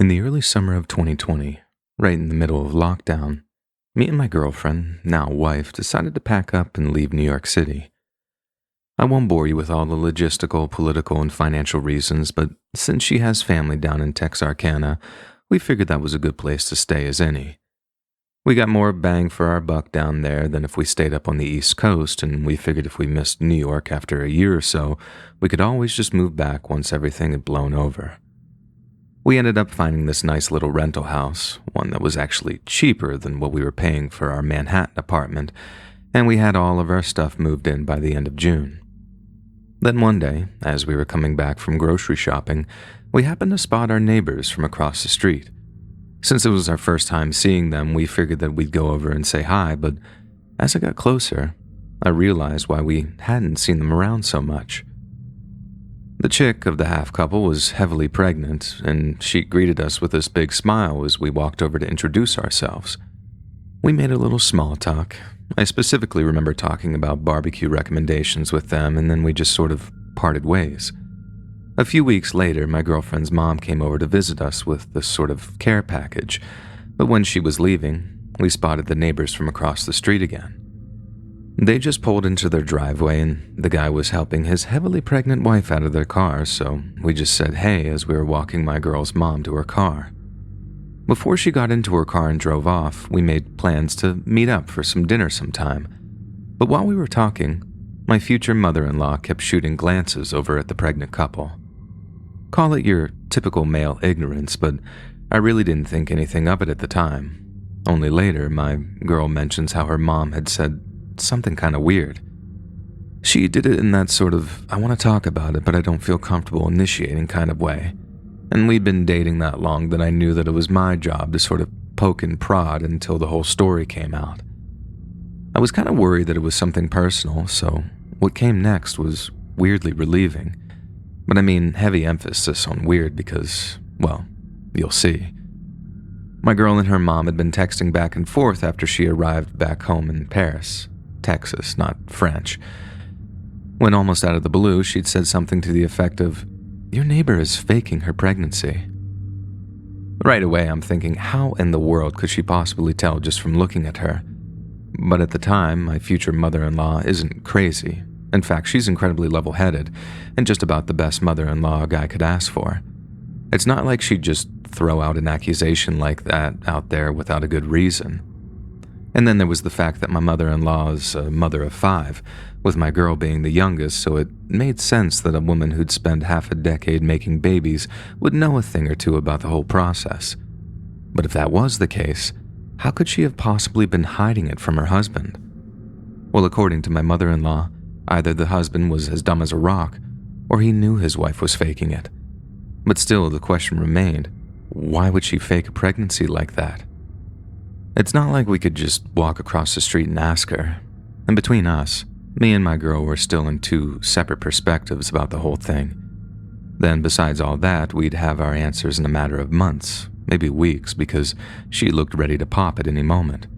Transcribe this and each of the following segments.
In the early summer of 2020, right in the middle of lockdown, me and my girlfriend, now wife, decided to pack up and leave New York City. I won't bore you with all the logistical, political, and financial reasons, but since she has family down in Texarkana, we figured that was a good place to stay as any. We got more bang for our buck down there than if we stayed up on the East Coast, and we figured if we missed New York after a year or so, we could always just move back once everything had blown over. We ended up finding this nice little rental house, one that was actually cheaper than what we were paying for our Manhattan apartment, and we had all of our stuff moved in by the end of June. Then one day, as we were coming back from grocery shopping, we happened to spot our neighbors from across the street. Since it was our first time seeing them, we figured that we'd go over and say hi, but as I got closer, I realized why we hadn't seen them around so much. The chick of the half couple was heavily pregnant, and she greeted us with this big smile as we walked over to introduce ourselves. We made a little small talk. I specifically remember talking about barbecue recommendations with them, and then we just sort of parted ways. A few weeks later, my girlfriend's mom came over to visit us with this sort of care package, but when she was leaving, we spotted the neighbors from across the street again. They just pulled into their driveway, and the guy was helping his heavily pregnant wife out of their car, so we just said hey as we were walking my girl's mom to her car. Before she got into her car and drove off, we made plans to meet up for some dinner sometime. But while we were talking, my future mother-in-law kept shooting glances over at the pregnant couple. Call it your typical male ignorance, but I really didn't think anything of it at the time. Only later, my girl mentions how her mom had said something kind of weird. She did it in that sort of, I want to talk about it, but I don't feel comfortable initiating kind of way. And we'd been dating that long that I knew that it was my job to sort of poke and prod until the whole story came out. I was kind of worried that it was something personal, so what came next was weirdly relieving. But I mean heavy emphasis on weird because, well, you'll see. My girl and her mom had been texting back and forth after she arrived back home in Paris. Texas, not French. When almost out of the blue, she'd said something to the effect of, "Your neighbor is faking her pregnancy." Right away, I'm thinking, how in the world could she possibly tell just from looking at her? But at the time, my future mother-in-law isn't crazy. In fact, she's incredibly level-headed and just about the best mother-in-law a guy could ask for. It's not like she'd just throw out an accusation like that out there without a good reason. And then there was the fact that my mother-in-law is a mother of 5, with my girl being the youngest, so it made sense that a woman who'd spent half a decade making babies would know a thing or two about the whole process. But if that was the case, how could she have possibly been hiding it from her husband? Well, according to my mother-in-law, either the husband was as dumb as a rock, or he knew his wife was faking it. But still, the question remained, why would she fake a pregnancy like that? It's not like we could just walk across the street and ask her. And between us, me and my girl were still in 2 separate perspectives about the whole thing. Then besides all that, we'd have our answers in a matter of months, maybe weeks, because she looked ready to pop at any moment.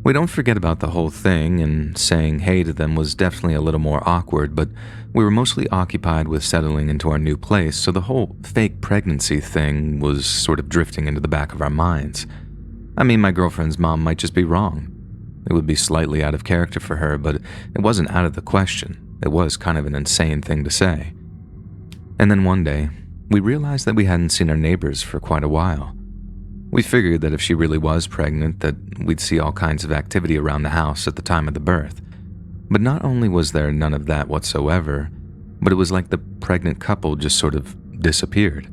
We don't forget about the whole thing, and saying hey to them was definitely a little more awkward, but we were mostly occupied with settling into our new place, so the whole fake pregnancy thing was sort of drifting into the back of our minds. I mean, my girlfriend's mom might just be wrong. It would be slightly out of character for her, but it wasn't out of the question. It was kind of an insane thing to say. And then one day, we realized that we hadn't seen our neighbors for quite a while. We figured that if she really was pregnant, that we'd see all kinds of activity around the house at the time of the birth. But not only was there none of that whatsoever, but it was like the pregnant couple just sort of disappeared.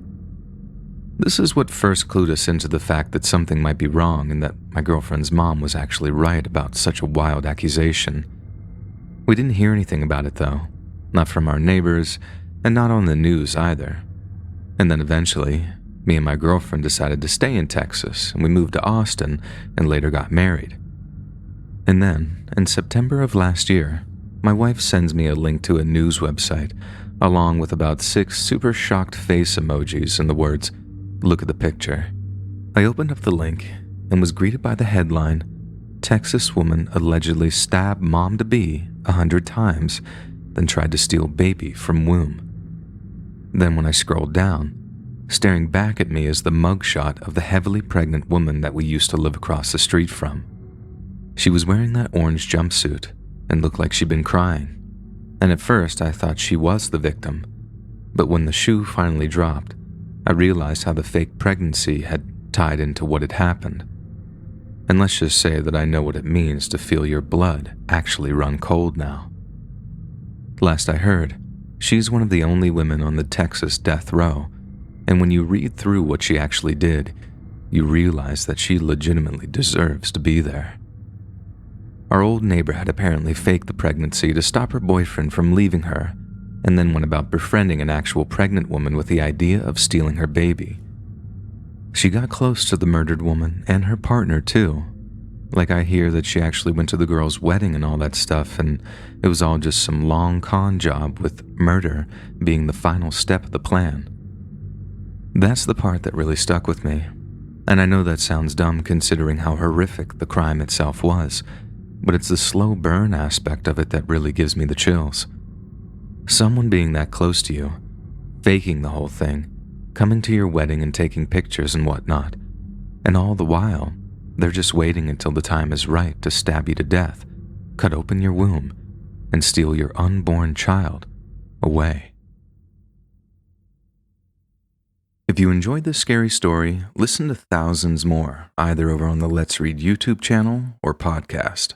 This is what first clued us into the fact that something might be wrong and that my girlfriend's mom was actually right about such a wild accusation. We didn't hear anything about it though, not from our neighbors, and not on the news either. And then eventually, me and my girlfriend decided to stay in Texas, and we moved to Austin and later got married. And then, in September of last year, my wife sends me a link to a news website, along with about 6 super shocked face emojis and the words, "Look at the picture." I opened up the link and was greeted by the headline, "Texas woman allegedly stabbed mom-to-be 100 times, then tried to steal baby from womb." Then when I scrolled down, Staring back at me is the mugshot of the heavily pregnant woman that we used to live across the street from. She was wearing that orange jumpsuit and looked like she'd been crying, and at first I thought she was the victim, but when the shoe finally dropped, I realized how the fake pregnancy had tied into what had happened. And let's just say that I know what it means to feel your blood actually run cold now. Last I heard, she's one of the only women on the Texas death row, and when you read through what she actually did, you realize that she legitimately deserves to be there. Our old neighbor had apparently faked the pregnancy to stop her boyfriend from leaving her, and then went about befriending an actual pregnant woman with the idea of stealing her baby. She got close to the murdered woman and her partner too. Like, I hear that she actually went to the girl's wedding and all that stuff, and it was all just some long con job, with murder being the final step of the plan. That's the part that really stuck with me, and I know that sounds dumb considering how horrific the crime itself was, but it's the slow burn aspect of it that really gives me the chills. Someone being that close to you, faking the whole thing, coming to your wedding and taking pictures and whatnot, and all the while, they're just waiting until the time is right to stab you to death, cut open your womb, and steal your unborn child away. If you enjoyed this scary story, listen to thousands more, either over on the Let's Read YouTube channel or podcast.